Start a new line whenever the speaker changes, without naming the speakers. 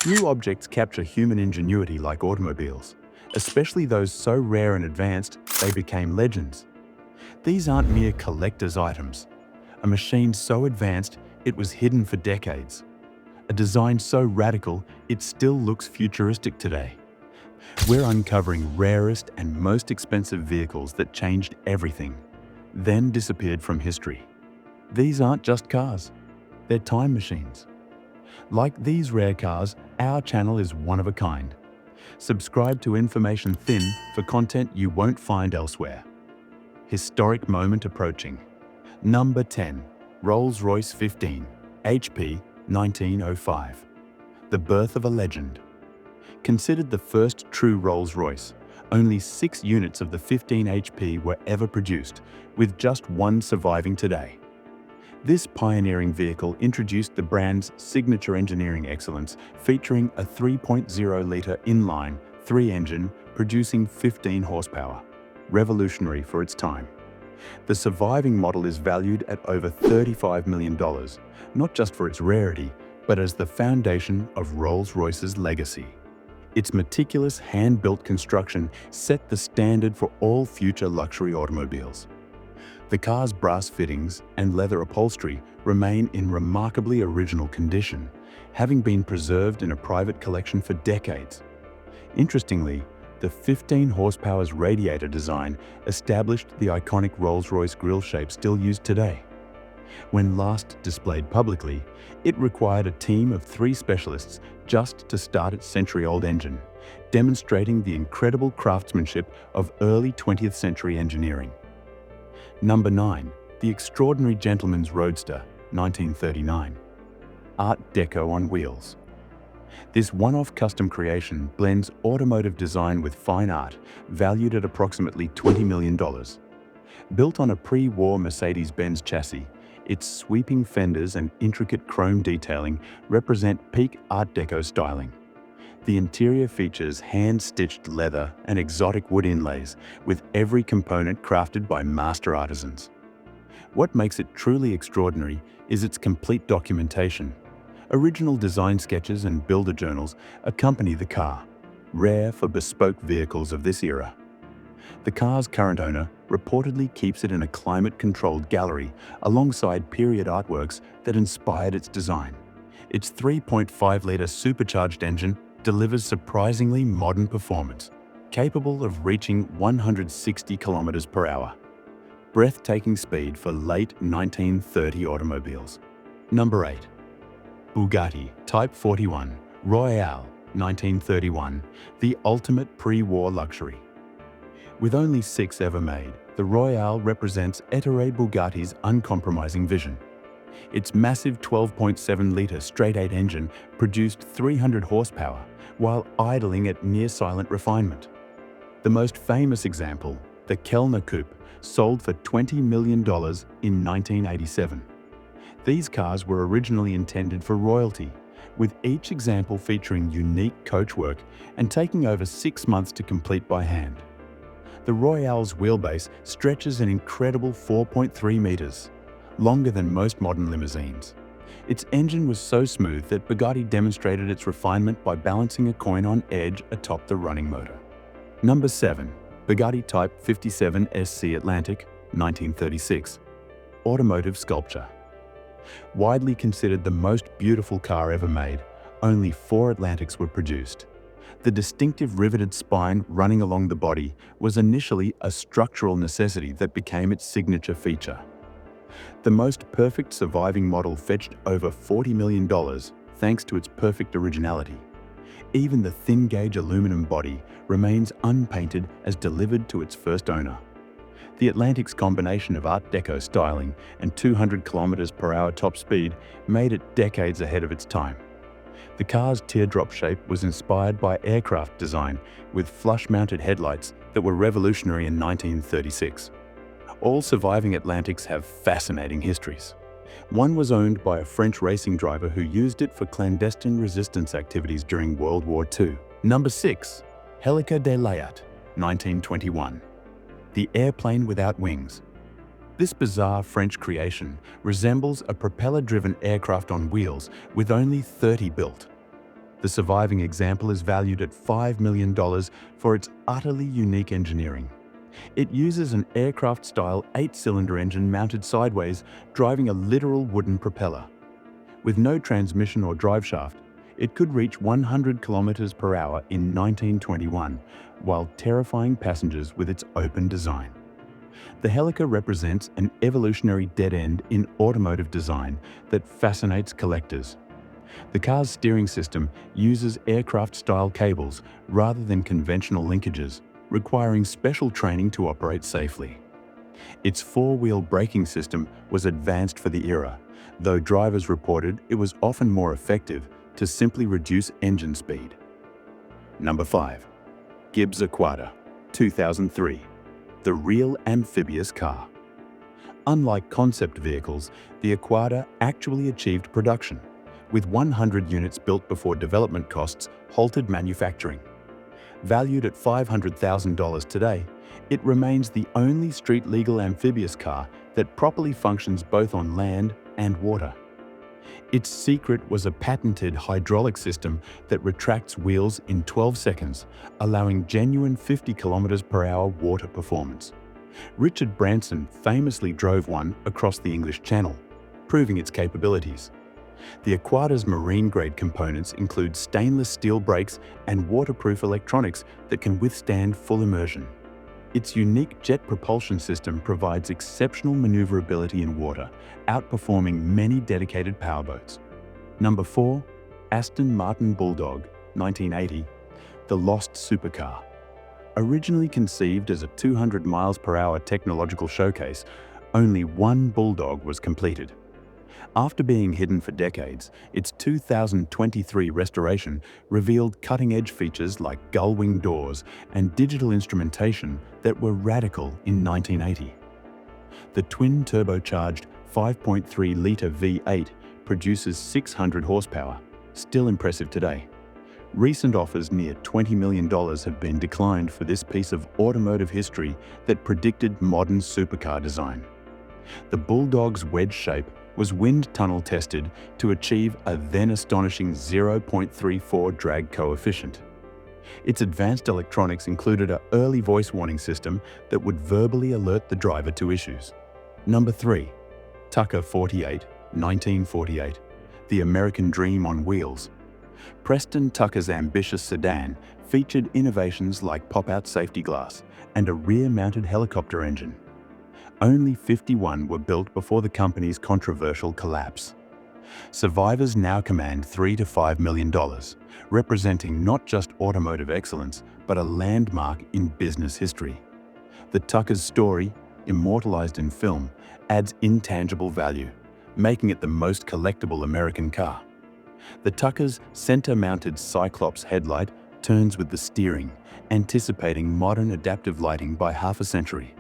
Few objects capture human ingenuity like automobiles, especially those so rare and advanced they became legends. These aren't mere collector's items. A machine so advanced it was hidden for decades. A design so radical it still looks futuristic today. We're uncovering rarest and most expensive vehicles that changed everything, then disappeared from history. These aren't just cars, they're time machines. Like these rare cars, our channel is one of a kind. Subscribe to Information Thin for content you won't find elsewhere. Historic moment approaching. Number 10. Rolls-Royce 15, HP 1905. The birth of a legend. Considered the first true Rolls-Royce, only 6 units of the 15 HP were ever produced, with just one surviving today. This pioneering vehicle introduced the brand's signature engineering excellence, featuring a 3.0-litre inline 3 engine producing 15 horsepower, revolutionary for its time. The surviving model is valued at over $35 million, not just for its rarity, but as the foundation of Rolls-Royce's legacy. Its meticulous hand-built construction set the standard for all future luxury automobiles. The car's brass fittings and leather upholstery remain in remarkably original condition, having been preserved in a private collection for decades. Interestingly, the 15 horsepower's radiator design established the iconic Rolls-Royce grille shape still used today. When last displayed publicly, it required a team of 3 specialists just to start its century-old engine, demonstrating the incredible craftsmanship of early 20th century engineering. Number 9. The Extraordinary Gentleman's Roadster, 1939. Art Deco on wheels. This one-off custom creation blends automotive design with fine art, valued at approximately $20 million. Built on a pre-war Mercedes-Benz chassis, its sweeping fenders and intricate chrome detailing represent peak Art Deco styling. The interior features hand-stitched leather and exotic wood inlays, with every component crafted by master artisans. What makes it truly extraordinary is its complete documentation. Original design sketches and builder journals accompany the car, rare for bespoke vehicles of this era. The car's current owner reportedly keeps it in a climate-controlled gallery alongside period artworks that inspired its design. Its 3.5-litre supercharged engine delivers surprisingly modern performance, capable of reaching 160 kilometers per hour. Breathtaking speed for late 1930 automobiles. Number 8. Bugatti Type 41 Royale 1931, the ultimate pre-war luxury. With only 6 ever made, the Royale represents Ettore Bugatti's uncompromising vision. Its massive 12.7-litre straight-8 engine produced 300 horsepower, while idling at near-silent refinement. The most famous example, the Kellner Coupe, sold for $20 million in 1987. These cars were originally intended for royalty, with each example featuring unique coachwork and taking over 6 months to complete by hand. The Royale's wheelbase stretches an incredible 4.3 meters, longer than most modern limousines. Its engine was so smooth that Bugatti demonstrated its refinement by balancing a coin on edge atop the running motor. Number 7. Bugatti Type 57 SC Atlantic, 1936. Automotive sculpture. Widely considered the most beautiful car ever made, only 4 Atlantics were produced. The distinctive riveted spine running along the body was initially a structural necessity that became its signature feature. The most perfect surviving model fetched over $40 million thanks to its perfect originality. Even the thin-gauge aluminum body remains unpainted as delivered to its first owner. The Atlantic's combination of Art Deco styling and 200 km/h top speed made it decades ahead of its time. The car's teardrop shape was inspired by aircraft design, with flush-mounted headlights that were revolutionary in 1936. All surviving Atlantics have fascinating histories. One was owned by a French racing driver who used it for clandestine resistance activities during World War II. Number 6. Helica de Leyat, 1921. The airplane without wings. This bizarre French creation resembles a propeller-driven aircraft on wheels with only 30 built. The surviving example is valued at $5 million for its utterly unique engineering. It uses an aircraft-style 8-cylinder engine mounted sideways, driving a literal wooden propeller. With no transmission or driveshaft, it could reach 100 kilometers per hour in 1921, while terrifying passengers with its open design. The Helica represents an evolutionary dead end in automotive design that fascinates collectors. The car's steering system uses aircraft-style cables rather than conventional linkages, requiring special training to operate safely. Its four-wheel braking system was advanced for the era, though drivers reported it was often more effective to simply reduce engine speed. Number 5. Gibbs Aquada, 2003. The real amphibious car. Unlike concept vehicles, the Aquada actually achieved production, with 100 units built before development costs halted manufacturing. Valued at $500,000 today, it remains the only street-legal amphibious car that properly functions both on land and water. Its secret was a patented hydraulic system that retracts wheels in 12 seconds, allowing genuine 50 km/h water performance. Richard Branson famously drove one across the English Channel, proving its capabilities. The Aquada's marine-grade components include stainless steel brakes and waterproof electronics that can withstand full immersion. Its unique jet propulsion system provides exceptional maneuverability in water, outperforming many dedicated powerboats. Number 4. Aston Martin Bulldog, 1980. The lost supercar. Originally conceived as a 200 mph technological showcase, only one Bulldog was completed. After being hidden for decades, its 2023 restoration revealed cutting-edge features like gull-wing doors and digital instrumentation that were radical in 1980. The twin-turbocharged 5.3-litre V8 produces 600 horsepower, still impressive today. Recent offers near $20 million have been declined for this piece of automotive history that predicted modern supercar design. The Bulldog's wedge shape was wind tunnel tested to achieve a then astonishing 0.34 drag coefficient. Its advanced electronics included an early voice warning system that would verbally alert the driver to issues. Number 3. Tucker 48, 1948. The American Dream on Wheels. Preston Tucker's ambitious sedan featured innovations like pop-out safety glass and a rear-mounted helicopter engine. Only 51 were built before the company's controversial collapse. Survivors now command $3 to $5 million, representing not just automotive excellence, but a landmark in business history. The Tucker's story, immortalized in film, adds intangible value, making it the most collectible American car. The Tucker's center-mounted Cyclops headlight turns with the steering, anticipating modern adaptive lighting by half a century.